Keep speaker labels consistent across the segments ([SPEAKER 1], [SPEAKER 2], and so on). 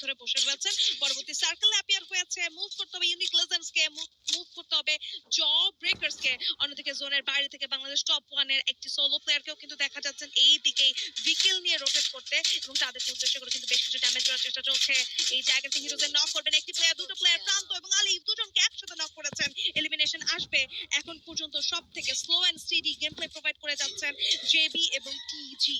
[SPEAKER 1] ধরে বসে রয়েছেন। পরবর্তী সার্কেল অ্যাপিয়ার হয়েছে, মুভ করতে হবে ইউনিক লেজেন্ডসকে, মুভ করতে হবে জ ব্রেকার্সকে। অন্যদিকে জোনের বাইরে থেকে বাংলাদেশ টপ ওয়ানের একটি সোলো প্লেয়ারকেও কিন্তু দেখা যাচ্ছেন এই দিকেই ভিকেল নিয়ে রোটেট করতে, এবং তাদেরকে উদ্দেশ্য করে কিন্তু বেশ কিছু ড্যামেজ করার চেষ্টা চলছে। এই জায়গাতে হিরোজের নক করবেন একটি প্লেয়ার, দুটো প্লেয়ার প্রান্ত এবং আলিফ দুজনকে একসাথে নক করেছেন। এলিমিনেশন আসবে। এখন পর্যন্ত সব থেকে slow and steady game play provide করে যাচ্ছেন জেবি এবং টিজি।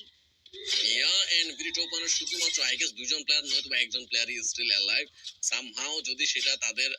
[SPEAKER 2] এন্ড ভিডিও ওপেনার শুধুমাত্র আই গেস দুইজন প্লেয়ার নয়তো বা একজন প্লেয়ারই স্টিল অ্যালাইভ। সামহাও যদি সেটা তাদের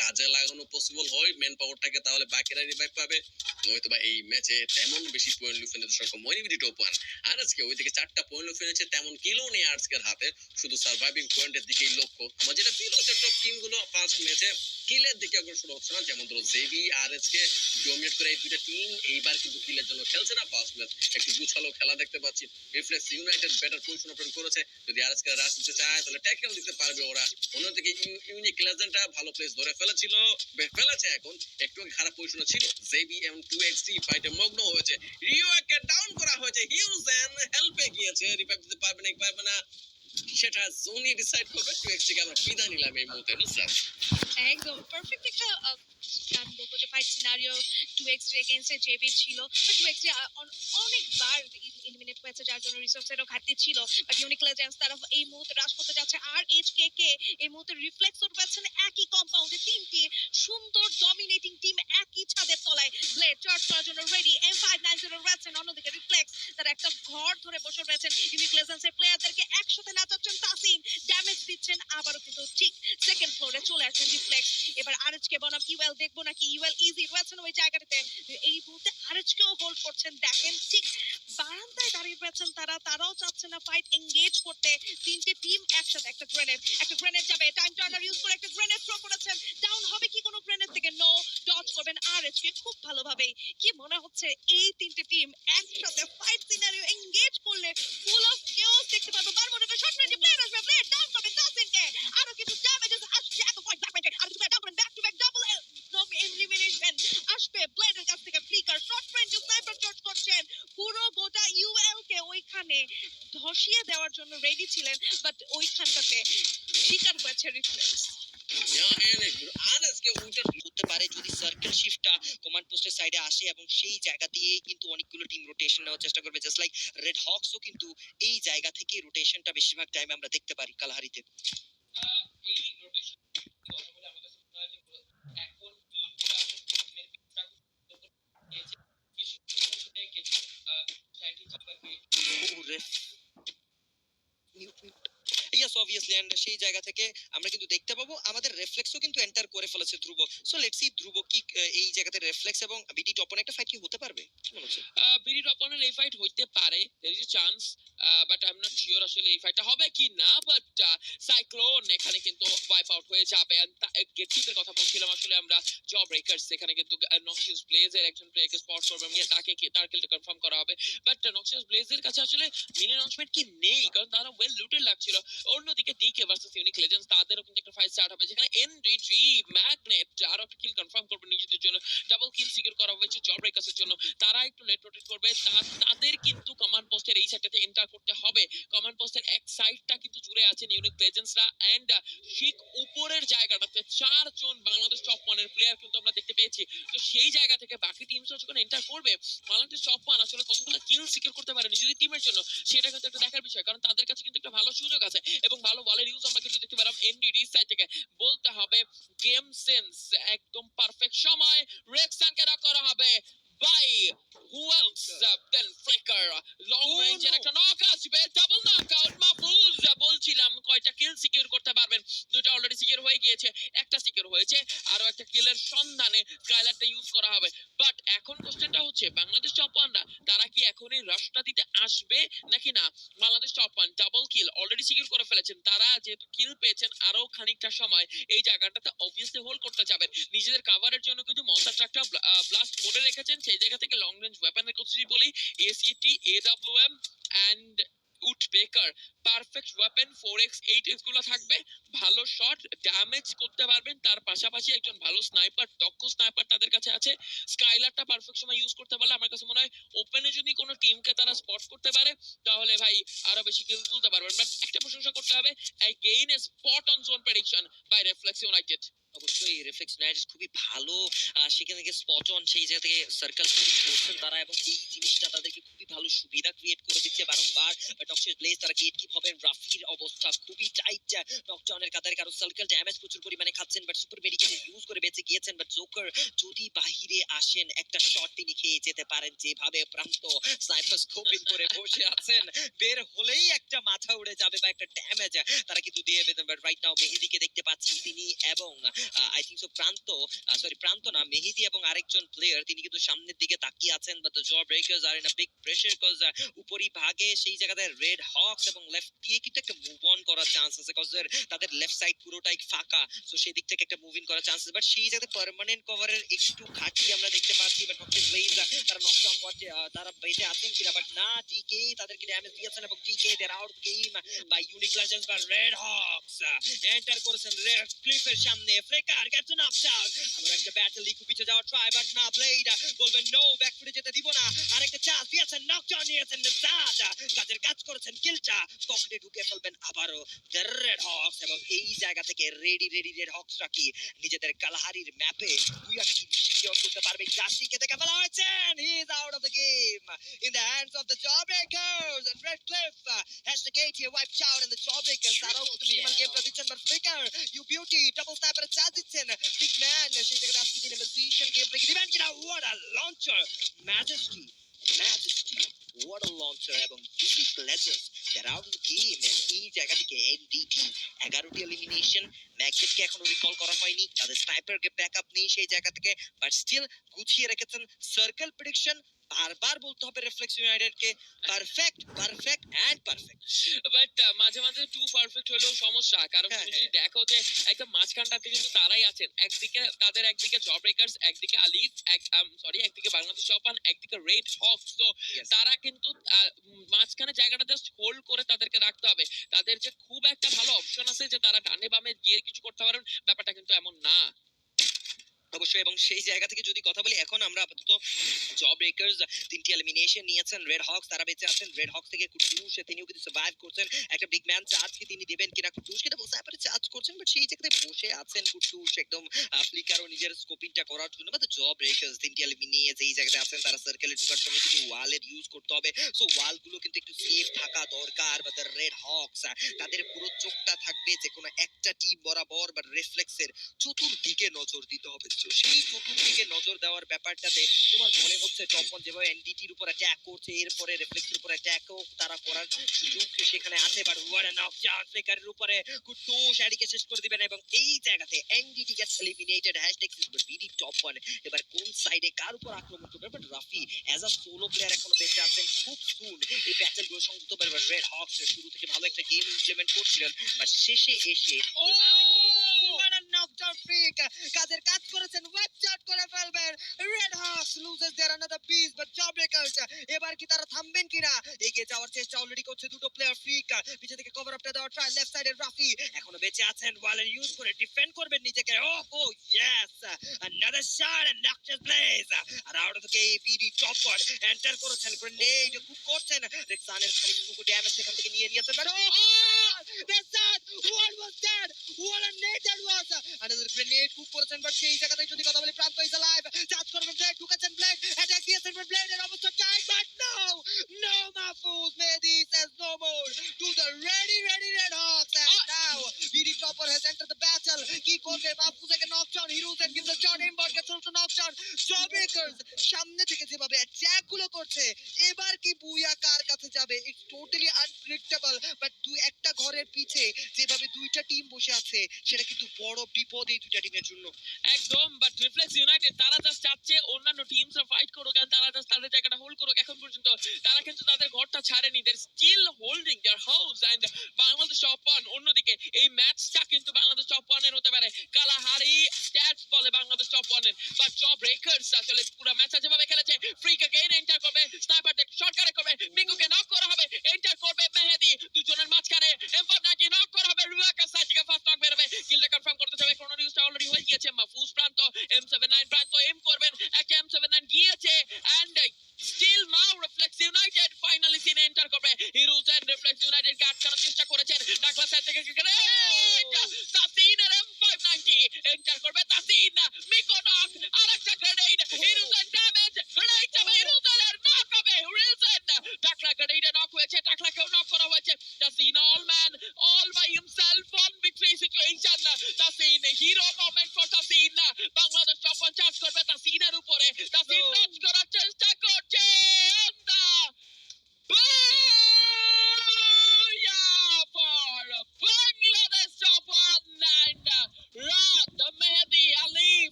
[SPEAKER 2] কাজে লাগানো পসিবল হয় মেন পাওয়ারটাকে, তাহলে বাকিরা রিভাইভ পাবে, নয়তো বা এই ম্যাচে তেমন বেশি পয়েন্ট লুফে নিতে সক্ষম হয়নি ভিডিও ওপেন। আর আজকে ওই থেকে 4টা পয়েন্ট লুফে নিয়েছে, তেমন কিলো নেই আজকের হাতে, শুধু সার্ভাইভিং পয়েন্টের দিকেই লক্ষ্য। আমার যেটা ফিল হচ্ছে টপ টিমগুলো ফার্স্ট ম্যাচে কিলের দিকে অগ্রসর হচ্ছে না, যেমন ধরো জেবি আর এসকে ডমিনেট করে এই দুইটা টিম এইবার কিন্তু কিলের জন্য খেলছে না। ফার্স্ট ম্যাচ একটু গুছালো খেলা দেখতে পাচ্ছি। Reflex United better position open করেছে, যদি আরএসকে রাশ দিতে চায় তাহলে ট্যাকেল দিতে পারবে ওরা। অন্যদিকে ইউনিক লেজেন্ডটা ভালো প্লেস ধরে ফেলেছে এখন, একটু খারাপ পজিশনে ছিল। জেবি এবং 2xd ফাইটে মগ্ন হয়েছে, রিওকে ডাউন করা হয়েছে, হিউজেন হেল্পে গিয়েছে, রিভাইভ দিতে পারবে না সেটা জোনই ডিসাইড করবে। 2xd কে আমরা বিদায় নিলাম এই মুহূর্তে। নুসরাত
[SPEAKER 1] একদম পারফেক্ট একটা আমি বলবো যে ফাইট সিনারিও 2x এগেইনস্টে জেবি ছিল। বাট 2x অনেকবার এলিমিনেট হয়েছে, যার জন্য রিসোর্সেরও ঘাটতি ছিল। বাট ইউনিক লেজেন্ডস তারা এই মুহূর্তে রাশ করতে যাচ্ছে। আর এইচকে এই মুহূর্তে রিফ্লেক্সর পাচ্ছেন একই কম্পাউন্ডে, তিনটি সুন্দর ডমিনেটিং টিম একই ছাদের তলায় ব্লেড চার্জ করার জন্য রেডি। M590 রয়েছেন, অন্যদিকে রিফ্লেক্স তারা একটা ঘর ধরে বসে রয়েছেন। ইউনিক লেজেন্ডসের প্লেয়ারদেরকে একসাথে নাচাচ্ছেন তাসিন, ড্যামেজ দিচ্ছেন। আবারও কিন্তু ঠিক সেকেন্ড ফ্লোরে চলে আসেন রিফ্লেক্স। এবার আরএচকে বনাম ইউএল দেখবো নাকি ইউএল ইজি রয়েছেন ওই জায়গাটাতে। এই মুহূর্তে আরএচকেও হোল্ড করছেন, দেখেন ঠিক বারান্দায় দাঁড়িয়ে রয়েছেন তারাও চাচ্ছে না ফাইট এঙ্গেজ করতে। তিনটে টিম একসাথে। একটা গ্রেনেড যাবে, টাইম টার্নার ইউজ করে একটা গ্রেনেড থ্রো করেছেন। ডাউন হবে কি কোনো গ্রেনেড থেকে? নো, ডজ করবেন আরএচকে খুব ভালোভাবেই। কি মনে হচ্ছে এই তিনটে টিম একসাথে ফাইট সিনারিও এঙ্গেজ করলে ফুল অফ কেওস দেখতে পাবো। বারমুডাটা শর্ট রেঞ্জে প্লেয়ার আসবে, প্লেয়ার ডাউন করবে তাসিনকে। আরো কিছু ড্যামেজেস আসছে, এত পয়েন্ট ব্যাক পয়েন্টে। আর কিছু ডাউন করেন, back to back double elimination আসবে ব্লেডের কাছ থেকে। ফ্লিকার শর্ট রেঞ্জে স্নাইপার চার্জ করছেন, পুরো গোটা ইউএল কে ওইখানে ধসিয়ে দেওয়ার জন্য রেডি ছিলেন, বাট ওইখানটাতে শিকার হয়েছে রিফ্লেক্স।
[SPEAKER 3] হতে পারে যদি সার্কেল শিফটটা কমান্ড পোস্টের সাইডে আসে, এবং সেই জায়গা দিয়ে কিন্তু অনেকগুলো টিম রোটেশন নেওয়ার চেষ্টা করবে। জাস্ট লাইক রেড হকসও কিন্তু এই জায়গা থেকে রোটেশনটা বেশিরভাগ টাইমে আমরা দেখতে পারি কালহারিতে। ইয়েস অবভিয়াসলি, এন্ড সেই জায়গা থেকে আমরা কিন্তু দেখতে পাবো আমাদের রিফ্লেক্সও কিন্তু এন্টার করে ফেলেছে ধ্রুব। সো লেটস সি ধ্রুব কি এই জায়গাতে রিফ্লেক্স এবং বিডি টপন একটা ফাইট কি হতে পারবে, কি মনে হচ্ছে?
[SPEAKER 4] বিডি টপনের এই ফাইট হইতে পারে, there is a chance, but I am not sure আসলে এই ফাইটটা হবে কি না। বাট সাইক্লোন এখানে কিন্তু ওয়াইপ আউট হয়ে যাবে। গেটকিপের কথা বলছিলাম আসলে আমরা, জ ব্রেকার্স এখানে কিন্তু নক্সিয়াস ব্লেজের একজন প্লেয়ারকে স্পট করবে এবং তার কিলটা কনফার্ম করা হবে। বাট নক্সিয়াস ব্লেজের কাছে আসলে মিনি লঞ্চমেন্ট কি নেই, কারণ তারা ওয়েল লুটেড লাগছিল। অন্যদিকে ডিকে ভার্সেস ইউনিক লেজেন্ডস, তাদেরও কিন্তু একটা ফাইট স্টার্ট হবে, যেখানে এনডিজি ম্যাগনেট আরো একটা কিল কনফার্ম করবে নিজেদের জন্য। ডাবল কিল সিকিউর করা হয়েছে জ ব্রেকার্সের জন্য। তারা একটু লেট রোটেট করবে, তাদের কিন্তু কমান্ড পোস্টের এই সাইডটাতে এন্টার করতে হবে। কমান্ড পোস্টের এক সাইডটা কিন্তু জুড়ে আছেন ইউনিক লেজেন্ডসরা, এন্ড ঠিক উপরের জায়গাটাতে 4 জন বাংলাদেশ টপ ওয়ানের প্লেয়ার কিন্তু আমরা দেখতে পেয়েছি। তো সেই জায়গা থেকে বাকি টিমসও যখন এন্টার করবে, বাংলাদেশ টপ ওয়ান আসলে কতগুলো কিল সিকিউর করতে পারে নিজেদের টিমের জন্য, সেটা কিন্তু একটা দেখার বিষয়। কারণ তাদের কাছে কিন্তু একটা ভালো সুযোগ আছে এবং ভালো বলের ইউজ আমরা কিন্তু দেখতে পেলাম এনডিডি সাইড থেকে। বলতে হবে গেম সেন্স একদম পারফেক্ট সময় রেক্সানকে ডাক করা হবে by who else then Flicker long রেঞ্জের একটা নক আসবে, ডাবল নকআউট। মাহফুজ বলছিলাম কয়টা কিল সিকিউর করতে পারবেন, দুটো অলরেডি সিকিউর হয়ে গিয়েছে, একটা সিকিউর হয়েছে, আরো একটা কিলের সন্ধানে স্কাইলারটা ইউজ করা হবে। বাট এখন কোশ্চেনটা হচ্ছে বাংলাদেশ টপ ওয়ানরা তারা কি এখন এই রাশটা দিতে আসবে নাকি না? বাংলাদেশ টপ ওয়ান ডাবল কিল অলরেডি সিকিউর করে ফেলেছেন, তারা যেহেতু কিল পেয়েছেন আরো খানিকটা সময় এই জায়গাটাতে অবভিয়াসলি হোল্ড করতে যাবেন। নিজেদের কাভারের জন্য কিন্তু মনস্টার ট্রাকটা ব্লাস্ট করে রেখেছেন, সেই জায়গা থেকে লং রেঞ্জ ওয়েপনের কথা যদি বলি ACT AWM and Woodpecker perfect weapon 4x 8x গুলো থাকবে, ভালো শট ড্যামেজ করতে পারবেন, তার পাশাপাশি একজন ভালো স্নাইপার দক্ষ স্নাইপার তাদের কাছে আছে। স্কাইলারটা পারফেক্ট সময় ইউজ করতে পারলে আমার কাছে মনে হয় ওপেনে যদি কোনো টিমকে তারা স্পট করতে পারে তাহলে ভাই আরো বেশি কিল তুলতে পারবেন। বাট একটা প্রশংসা করতে হবে, again a spot on zone prediction by Reflex United.
[SPEAKER 3] অবশ্যই রিফ্লেক্স ইউনাইটেড খুবই ভালো সেখান থেকে স্পট অন সেই জায়গা থেকে সার্কেল করছেন তারা, এবং এই জিনিসটা তাদেরকে খুবই ভালো সুবিধা ক্রিয়েট করে দিচ্ছে বারংবার। টক্সিক ব্লেজ তারা গেট কিপ হবেন, রাফির অবস্থা খুবই টাইট নকডাউনের কাতারে, কারো সার্কেল ড্যামেজ প্রচুর পরিমাণে খাচ্ছেন, বাট সুপার মেডিকেল ইউজ করে বেঁচে গিয়েছেন। বাট জোকার যদি বাহিরে আসেন একটা শট তিনি খেয়ে যেতে পারেন, যেভাবে প্রান্ত স্নাইপার স্কোপিং করে বসে আছেন, বের হলেই একটা মাথা উড়ে যাবে বা একটা ড্যামেজ তারা কিন্তু দিয়ে দেবেন। বাট রাইট নাও মেহেদিকে দেখতে পাচ্ছি তিনি এবং আই থিংক সো প্রান্ত না মেহেদি এবং আরেকজন প্লেয়ার তিনি কিন্তু সামনের দিকে তাকিয়ে আছেন। But the Job Breakers are in a big pressure cause উপরি ভাগে সেই জায়গাতে রেড হকস এবং লেফট দিয়ে কিন্তু একটা মুভ অন করার চান্স আছে, কজ তাদের লেফট সাইড পুরোটাই ফাঁকা, সো সেই দিক থেকে একটা মুভিং করার চান্স আছে। বাট সেই জায়গাতে পার্মানেন্ট কভারের একটু ঘাটতি আমরা দেখতে পাচ্ছি। বাট টক্সিক ব্লেজ তারা নকডাউন করতে তারা বেঁচে আছেন কিনা, বাট না, ডিকে তাদেরকে ড্যামেজ দিয়েছেন এবং DK their out game by Unique Legends বা রেড হকস এন্টার করেছেন রেড ক্লিফের সামনে। ফ্লেকার গেটস নক ডাউন, আমরা একটা ব্যাটল লিকু পিছে যাওয়ার ট্রাই, বাট না, ব্লেড বলবেন নো, ব্যাক ফুটে যেতে দিব না। আরেকটা চান্স দিয়েছেন, নকডাউন নিয়েছেন নাজাদ, কাজের কাজ করেছেন, কিলটা পকেটে ঢুকে ফেলবেন আবারও রেড হকস। এবং এই জায়গা থেকে রেডি রেড হকসরা কি নিজেদের কালাহারির ম্যাপে বুয়াটা কি সিকিউর করতে পারবে? জাসিকে দেখে ফেলা হয়েছেন, he is out of the game in the hands of the Jawbreakers, and Redcliffe has to get here wiped out, and the Jawbreakers তারাও কিন্তু মিনিমাল গেমটা দিচ্ছেন। But flicker you beauty double স্নাইপারের চার্জ দিচ্ছেন, বিগ ম্যান সেই জায়গায় আজকে দিনে ম্যাজিশিয়ান গেম প্লে দিবেন কিনা? What a launcher, majesty what a launcher, এবং unique legends that out of the game. এই জায়গা থেকে এনডিটি 11টি এলিমিনেশন, ম্যাগনেটকে এখনো রিকল করা হয়নি, তাদের স্নাইপারকে ব্যাকআপ নেই সেই জায়গা থেকে, বাট স্টিল গুছিয়ে রেখেছেন সার্কেল প্রেডিকশন। বারবার বলতে হবে রিফ্লেক্স ইউনাইটেডকে পারফেক্ট এন্ড পারফেক্ট।
[SPEAKER 4] বাট মাঝে মাঝে টু পারফেক্ট হলেও সমস্যা, কারণ
[SPEAKER 3] হ্যাঁ,
[SPEAKER 4] তুমি যদি
[SPEAKER 3] হ্যাঁ।
[SPEAKER 4] দেখো যে একদম মাঝখানটাতে কিন্তু তারাই আছেন, একদিকে জব ব্রেকার্স, একদিকে আলিফ, একদিকে বাংলাদেশ চপান, একদিকে রেড হকস। তো
[SPEAKER 3] Yes.
[SPEAKER 4] তারা কিন্তু মাঝখানে জায়গাটা জাস্ট হোল্ড করে তাদেরকে রাখতে হবে। তাদের যে খুব একটা ভালো অপশন আছে যে তারা ডানে বামে গিয়ে কিছু করতে পারেন, ব্যাপারটা কিন্তু এমন না।
[SPEAKER 3] অবশ্যই, এবং সেই জায়গা থেকে যদি কথা বলি, এখন আমরা আপাতত জব ব্রেকার্স 3টি এলিমিনেশন নিয়েছেন, রেড হকস তারা বেঁচে আছেন। রেড হকস থেকে কুটুস তিনিও কিন্তু সার্ভাইভ করছেন, একটা বিগ ম্যান চার্জ কি তিনি দিবেন কিনা? কুটুস কিন্তু স্নাইপারে চার্জ করছেন, বাট সেই জায়গাতে বসে আছেন কুটুস একদম ফ্লিকারও নিজের স্কোপিংটা করার জন্য। বাট জব ব্রেকার্স 3টি এলিমিনেট এই জায়গাতে আছেন, তারা সার্কেলে ঢোকার সময় কিন্তু ওয়ালের ইউজ করতে হবে, সো ওয়ালগুলো কিন্তু একটু সেফ থাকা দরকার। বাট রেড হকস তাদের পুরো চোখটা থাকবে যে কোনো একটা টিম বরাবর, বাট রিফ্লেক্সের চতুর্দিকে নজর দিতে হবে। তো সেই চতুর্দিকে নজর দেওয়ার ব্যাপারটাতে তোমার মনে হচ্ছে টপ ওয়ান যেভাবে এনডিটির উপর অ্যাটাক করছে, এরপরে রিফ্লেক্সের উপর অ্যাটাকও তারা করার সুযোগ সেখানে আছে, বাট ওয়ার এন অফ জান ফ্লিকারের উপরে কুটুস এডিকে শেষ করে দিবেন, এবং এই জায়গাতে এনডিটি গেটস এলিমিনেটেড। হ্যাশট্যাগ সিজবল বিডি টপ ওয়ান এবার কোন সাইডে কার উপর আক্রমণ করবে? But Rafi as a solo player এখনো বেঁচে আছেন, খুব সুন এই ব্যাটেলগুলো সংযুক্ত হবে। রেড হকস শুরু থেকে ভালো একটা গেম ইমপ্লিমেন্ট করছিলেন, বাট শেষে এসে what a knockdown freak, কাজের কাজ করেছেন, ওয়েব চার্ট করে ফেলবেন। Red Hawks loses their another piece, but Job Breakers এবার কি তারা থামবেন কিনা? এগিয়ে যাওয়ার চেষ্টা অলরেডি করছে দুটো প্লেয়ার। ফ্রিক পিছে থেকে কভার আপটা দেওয়ার ট্রাই, লেফট সাইডের রাফি এখনো বেঁচে আছেন, ওয়ালের ইউজ করে ডিফেন্ড করবেন নিজেকে। Oh yes, another shot and Nocturne Blaze আর out of the game. BD top one enter করেছেন, গ্রেনেড কুক করছেন, রেক্সানের খানিকটুকু ড্যামেজ সেখান থেকে নিয়ে নিয়েছেন, but that's that, what was that, what a net that was, another grenade cook করেছেন, বাট সেই জায়গাতে যদি কথা বলি প্রান্ত ইজ অ্যালাইভ, চার্জ করবেন ব্লেড, ঢুকেছেন ব্লেড, অ্যাটাক দিয়েছেন ব্লেডের অবস্থা tight, but no Mahfouz, Mehdi says no more to the ready Red Hawks, and now BD Topper has entered the battle. কি করবে Mahfouz? একে knockdown, heroes and gives the shot, Ember gets also knockdown. Job Breakers সামনে থেকে যেভাবে attack গুলো করছে, এবার কি বুয়া কার কাছে যাবে? ইটস টোটালি আনপ্রেডিক্টেবল, বাট একটা ঘরের পিছে যেভাবে দুইটা টিম বসে আছে, সেটা কিন্তু বড় বিপদ এই দুইটা টিমের জন্য।
[SPEAKER 4] একদম, বাট রিফ্লেক্স ইউনাইটেড তারা জাস্ট চাচ্ছে অন্যান্য টিমসরা ফাইট করুক, আর তারা জাস্ট তাদের জায়গাটা হোল্ড করুক। এখন পর্যন্ত তারা কিন্তু তাদের ঘরটা ছাড়েনি, they still holding their house. And Bangladesh top one অন্যদিকে এই ম্যাচটা কিন্তু বাংলাদেশ টপ ওয়ানের হতে পারে। কালাহারি স্ট্যাটস বলে বাংলাদেশ টপ ওয়ানের, বাট জব ব্রেকার্স আসলে পুরো ম্যাচটা যেভাবে খেলেছে, ফ্রিক अगेन এন্টার করবে, স্নাইপার শর্ট কারে করবে, বিঙ্গুকে নক করা হবে, এন্টার করবে মেহেদি।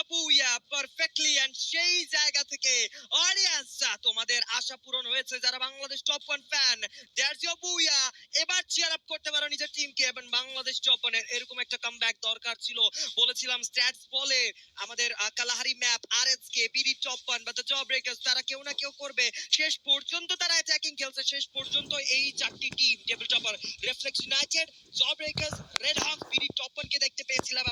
[SPEAKER 3] আ বুইয়া পারফেক্টলি, এন্ড সেই জায়গা থেকে অডিয়েন্স তোমাদের আশা পূরণ হয়েছে যারা Bangladesh top 1 fan. There's your booyah. এবার চিয়ার আপ করতে পারো নিজের টিমকে, এবং বাংলাদেশ টপ 1 এর এরকম একটা কামব্যাক দরকার ছিল। বলেছিলাম স্ট্যাটস বলে আমাদের Kalahari map, RSK, BD top 1 বা দ্য জব ব্রেকার্স তারা কেউ না কেউ করবে। শেষ পর্যন্ত তারা অ্যাটাকিং খেলছে, শেষ পর্যন্ত এই চারটি team table topper, Reflex United, Job Breakers, Red Hawk, BD top 1 কে দেখতে পেয়েছিলাম।